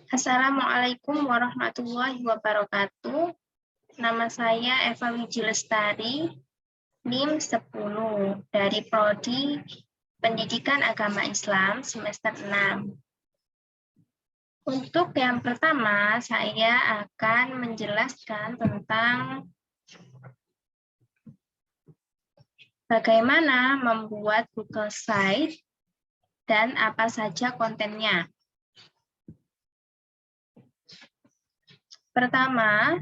Assalamualaikum warahmatullahi wabarakatuh. Nama saya Eva Wiji Lestari, NIM 10 dari Prodi Pendidikan Agama Islam semester 6. Untuk yang pertama, saya akan menjelaskan tentang bagaimana membuat Google Site dan apa saja kontennya. Pertama,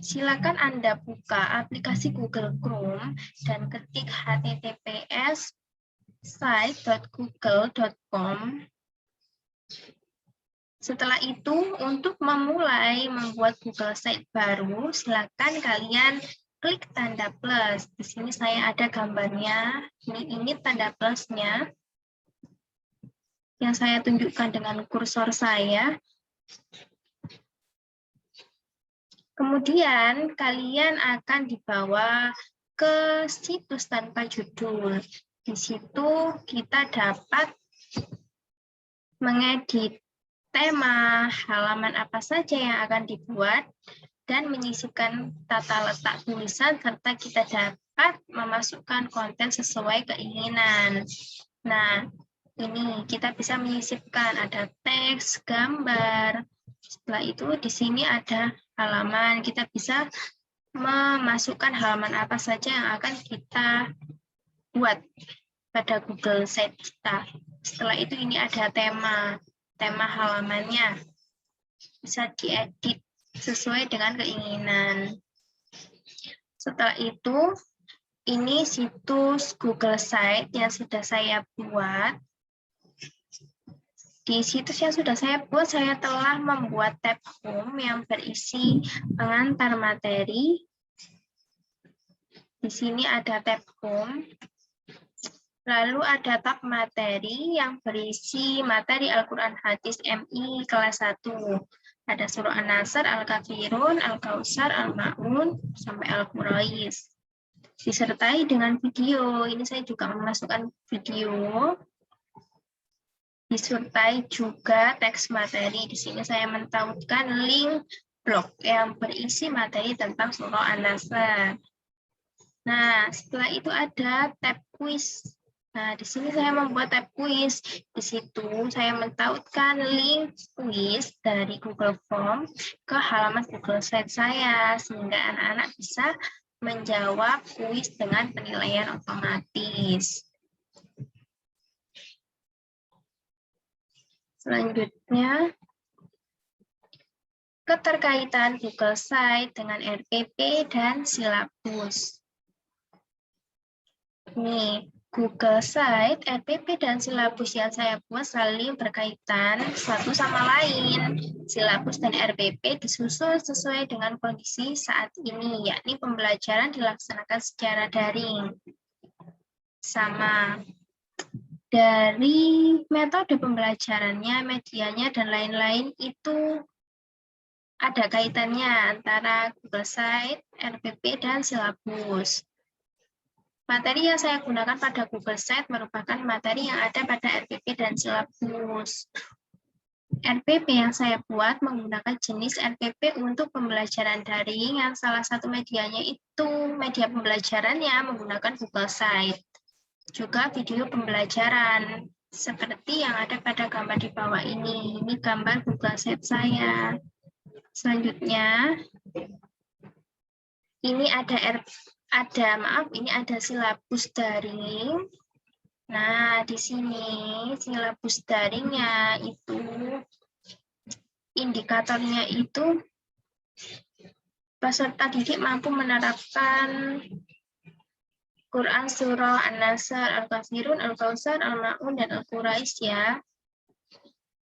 silakan Anda buka aplikasi Google Chrome dan ketik https://site.google.com. Setelah itu, untuk memulai membuat Google Site baru, silakan kalian klik tanda plus. Di sini saya ada gambarnya. Ini tanda plusnya yang saya tunjukkan dengan kursor saya. Kemudian kalian akan dibawa ke situs tanpa judul. Di situ kita dapat mengedit tema, halaman apa saja yang akan dibuat, dan menyisipkan tata letak tulisan, serta kita dapat memasukkan konten sesuai keinginan. Nah, ini kita bisa menyisipkan ada teks, gambar. Setelah itu di sini ada halaman, kita bisa memasukkan halaman apa saja yang akan kita buat pada Google Site kita. Setelah itu ini ada tema halamannya. Bisa diedit sesuai dengan keinginan. Setelah itu, ini situs Google Site yang sudah saya buat. Di situs yang sudah saya buat, saya telah membuat tab home yang berisi pengantar materi. Di sini ada tab home. Lalu ada tab materi yang berisi materi Al-Quran Hadis MI kelas 1. Ada surah An-Nasr, Al-Kafirun, Al-Kautsar, Al-Ma'un, sampai Al-Quraish. Disertai dengan video. Ini saya juga memasukkan video. Disertai juga teks materi. Di sini saya mentautkan link blog yang berisi materi tentang surah An-Nasr. Nah, setelah itu ada tab quiz. Nah, di sini saya membuat tab quiz. Di situ saya mentautkan link quiz dari Google Form ke halaman Google Site saya, sehingga anak-anak bisa menjawab quiz dengan penilaian otomatis. Selanjutnya, keterkaitan Google Site dengan RPP dan silabus. Nih, Google Site, RPP, dan silabus yang saya buat saling berkaitan satu sama lain. Silabus dan RPP disusun sesuai dengan kondisi saat ini, yakni pembelajaran dilaksanakan secara daring. Sama. Dari metode pembelajarannya, medianya, dan lain-lain itu ada kaitannya antara Google Site, RPP, dan silabus. Materi yang saya gunakan pada Google Site merupakan materi yang ada pada RPP dan silabus. RPP yang saya buat menggunakan jenis RPP untuk pembelajaran daring yang salah satu medianya itu media pembelajarannya menggunakan Google Site. Juga video pembelajaran seperti yang ada pada gambar di bawah ini. Ini gambar Google Site saya. Selanjutnya, ini ada silabus daring. Nah, di sini silabus daringnya itu indikatornya itu peserta didik mampu menerapkan Quran surah An-Nasr, Al-Kafirun, Al-Kautsar, Al-Ma'un, dan Al-Quraish ya.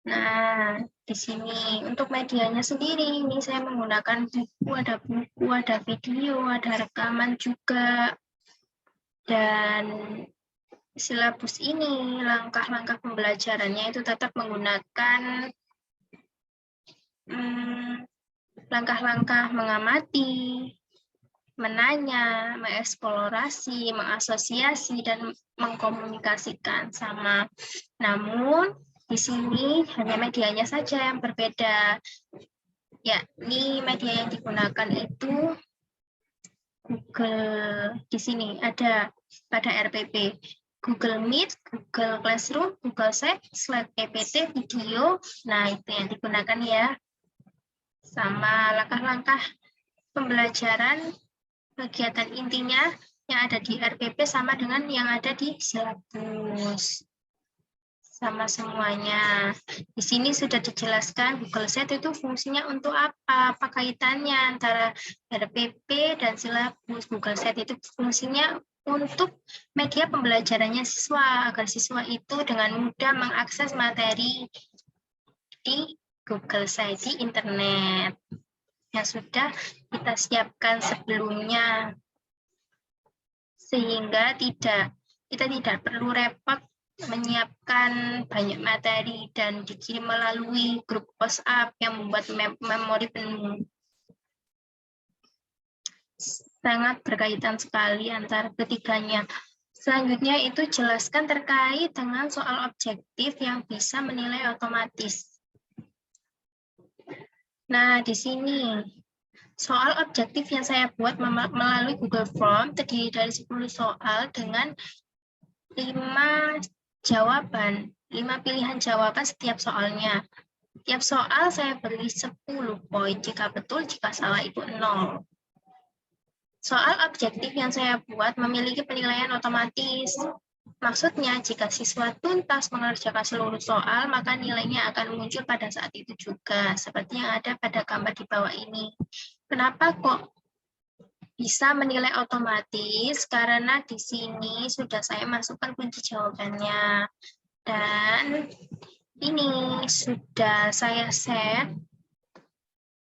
Nah, di sini untuk medianya sendiri, ini saya menggunakan buku, ada video, ada rekaman juga. Dan silabus ini, langkah-langkah pembelajarannya itu tetap menggunakan langkah-langkah mengamati, menanya, mengeksplorasi, mengasosiasi, dan mengkomunikasikan sama. Namun, Di sini hanya medianya saja yang berbeda. Ya, ini media yang digunakan itu Google. Di sini ada pada RPP. Google Meet, Google Classroom, Google Sheet, slide PPT, video. Nah, itu yang digunakan ya. Sama langkah-langkah pembelajaran kegiatan intinya yang ada di RPP sama dengan yang ada di silabus. Sama semuanya. Di sini sudah dijelaskan Google Sheet itu fungsinya untuk apa kaitannya antara RPP dan silabus. Google Sheet itu fungsinya untuk media pembelajarannya siswa, agar siswa itu dengan mudah mengakses materi di Google Sheet di internet yang sudah kita siapkan sebelumnya, sehingga kita tidak perlu repot menyiapkan banyak materi dan dikirim melalui grup WhatsApp yang membuat memori penuh. Sangat berkaitan sekali antara ketiganya. Selanjutnya itu jelaskan terkait dengan soal objektif yang bisa menilai otomatis. Nah, di sini soal objektif yang saya buat melalui Google Form terdiri dari 10 soal dengan 5 jawaban, 5 pilihan jawaban setiap soalnya. Tiap soal saya beri 10 poin, jika betul, jika salah itu 0. Soal objektif yang saya buat memiliki penilaian otomatis. Maksudnya, jika siswa tuntas mengerjakan seluruh soal, maka nilainya akan muncul pada saat itu juga, seperti yang ada pada gambar di bawah ini. Kenapa kok bisa menilai otomatis? Karena di sini sudah saya masukkan kunci jawabannya. Dan ini sudah saya set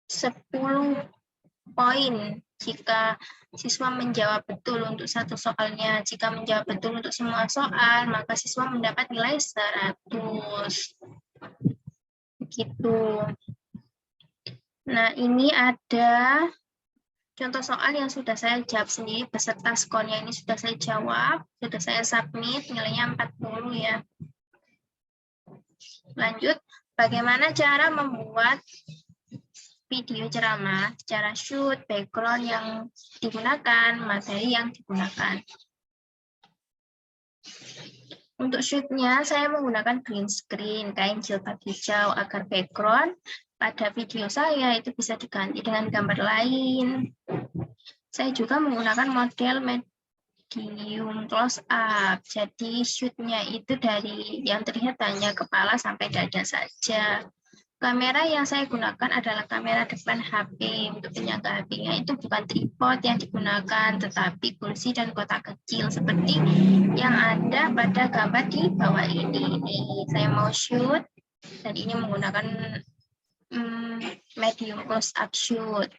10 poin jika siswa menjawab betul untuk satu soalnya. Jika menjawab betul untuk semua soal, maka siswa mendapat nilai 100. Begitu. Nah, ini ada contoh soal yang sudah saya jawab sendiri beserta skornya. Ini sudah saya jawab, sudah saya submit, nilainya 40 ya. Lanjut, bagaimana cara membuat video ceramah, cara shoot, background yang digunakan, materi yang digunakan. Untuk shoot-nya, saya menggunakan green screen, kain jilbab hijau, agar background pada video saya itu bisa diganti dengan gambar lain. Saya juga menggunakan model medium close up, jadi shoot-nya itu dari yang terlihat hanya kepala sampai dada saja. Kamera yang saya gunakan adalah kamera depan HP. Untuk penyangga HP-nya itu bukan tripod yang digunakan, tetapi kursi dan kotak kecil seperti yang ada pada gambar di bawah ini. Ini saya mau shoot, dan ini menggunakan medium close up shoot.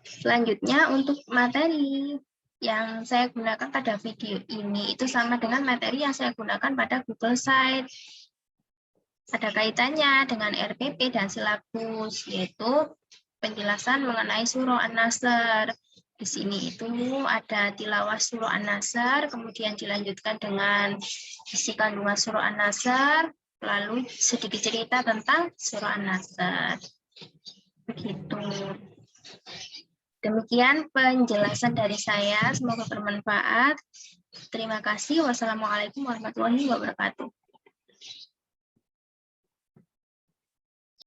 Selanjutnya untuk materi yang saya gunakan pada video ini itu sama dengan materi yang saya gunakan pada Google Sheet. Ada kaitannya dengan RPP dan silabus, yaitu penjelasan mengenai surah An-Nasr. Di sini itu ada tilawah surah An-Nasr, kemudian dilanjutkan dengan isi kandungan surah An-Nasr, lalu sedikit cerita tentang surah An-Nasr. Begitu. Demikian penjelasan dari saya, semoga bermanfaat. Terima kasih. Wassalamualaikum warahmatullahi wabarakatuh.